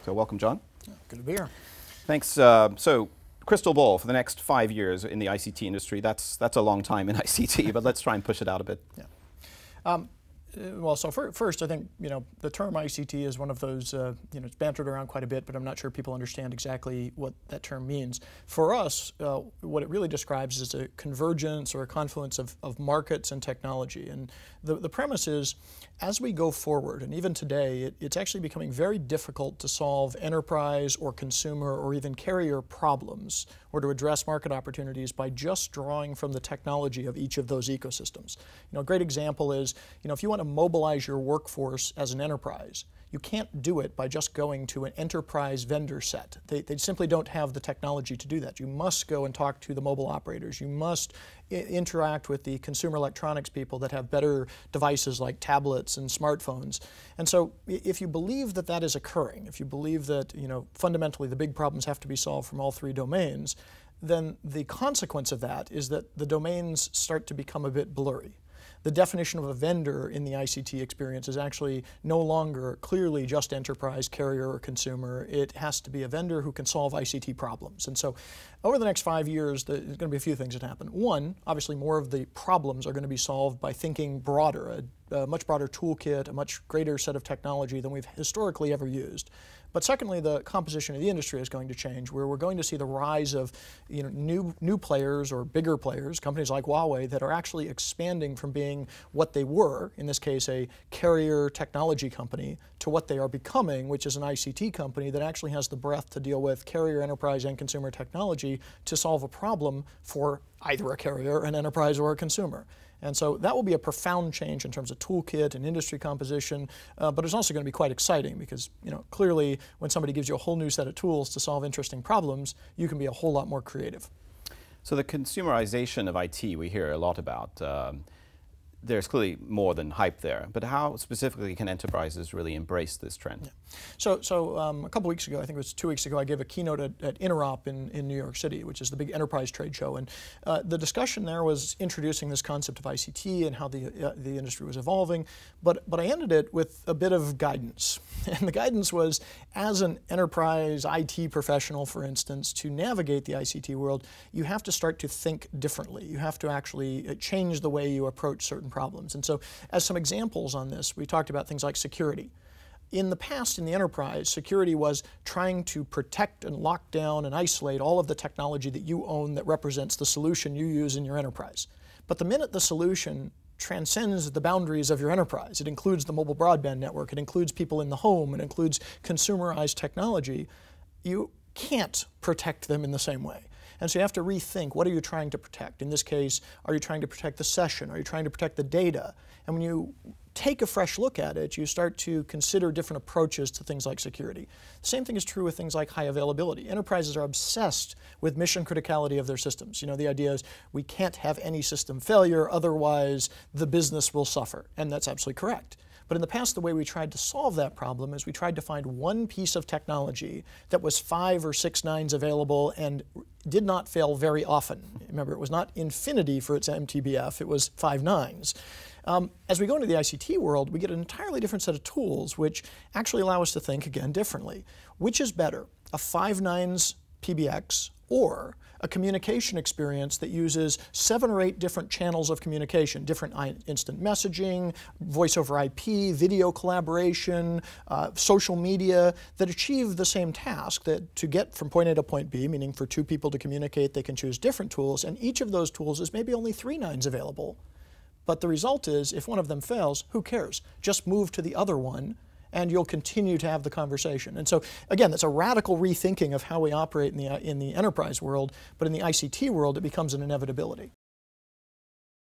So welcome, John. Good to be here. Thanks. So crystal ball for the next 5 years in the ICT industry. That's a long time in ICT, but let's try and push it out a bit. Yeah. Well, so first, I think the term ICT is one of those it's bantered around quite a bit, but I'm not sure people understand exactly what that term means. For us, what it really describes is a convergence or a confluence of markets and technology. And the premise is, as we go forward, and even today, it's actually becoming very difficult to solve enterprise or consumer or even carrier problems or to address market opportunities by just drawing from the technology of each of those ecosystems. A great example is, if you want to mobilize your workforce as an enterprise, you can't do it by just going to an enterprise vendor set. They simply don't have the technology to do that. You must go and talk to the mobile operators. You must interact with the consumer electronics people that have better devices like tablets and smartphones. And so if you believe that that is occurring, if you believe that fundamentally the big problems have to be solved from all three domains, then the consequence of that is that the domains start to become a bit blurry. The definition of a vendor in the ICT experience is actually no longer clearly just enterprise, carrier, or consumer. It has to be a vendor who can solve ICT problems. And so over the next 5 years, there's going to be a few things that happen. One, obviously more of the problems are going to be solved by thinking broader, a much broader toolkit, a much greater set of technology than we've historically ever used. But secondly, the composition of the industry is going to change, where we're going to see the rise of new players or bigger players, companies like Huawei, that are actually expanding from being what they were, in this case a carrier technology company, to what they are becoming, which is an ICT company that actually has the breadth to deal with carrier, enterprise, and consumer technology to solve a problem for either a carrier, an enterprise, or a consumer. And so that will be a profound change in terms of toolkit and industry composition, but it's also going to be quite exciting because, clearly when somebody gives you a whole new set of tools to solve interesting problems, you can be a whole lot more creative. So the consumerization of IT we hear a lot about. There's clearly more than hype there, but how specifically can enterprises really embrace this trend? Yeah. So a couple weeks ago, I think it was 2 weeks ago, I gave a keynote at Interop in New York City, which is the big enterprise trade show. And the discussion there was introducing this concept of ICT and how the industry was evolving. But I ended it with a bit of guidance. And the guidance was, as an enterprise IT professional, for instance, to navigate the ICT world, you have to start to think differently. You have to actually change the way you approach certain problems. And so as some examples on this, we talked about things like security. In the past, in the enterprise, security was trying to protect and lock down and isolate all of the technology that you own that represents the solution you use in your enterprise. But the minute the solution transcends the boundaries of your enterprise, it includes the mobile broadband network, it includes people in the home, it includes consumerized technology, you can't protect them in the same way. And so you have to rethink, what are you trying to protect? In this case, are you trying to protect the session? Are you trying to protect the data? And when you take a fresh look at it, you start to consider different approaches to things like security. The same thing is true with things like high availability. Enterprises are obsessed with mission criticality of their systems. The idea is we can't have any system failure, otherwise the business will suffer. And that's absolutely correct. But in the past, the way we tried to solve that problem is we tried to find one piece of technology that was 5 or 6 nines available and did not fail very often. Remember, it was not infinity for its MTBF, it was 5 nines. As we go into the ICT world, we get an entirely different set of tools which actually allow us to think, again, differently. Which is better, a 5 nines PBX or a communication experience that uses 7 or 8 different channels of communication, different instant messaging, voice over IP, video collaboration, social media, that achieve the same task, that to get from point A to point B, meaning for 2 people to communicate, they can choose different tools, and each of those tools is maybe only 3 nines available. But the result is, if one of them fails, who cares? Just move to the other one, and you'll continue to have the conversation. And so, again, that's a radical rethinking of how we operate in the enterprise world, but in the ICT world, it becomes an inevitability.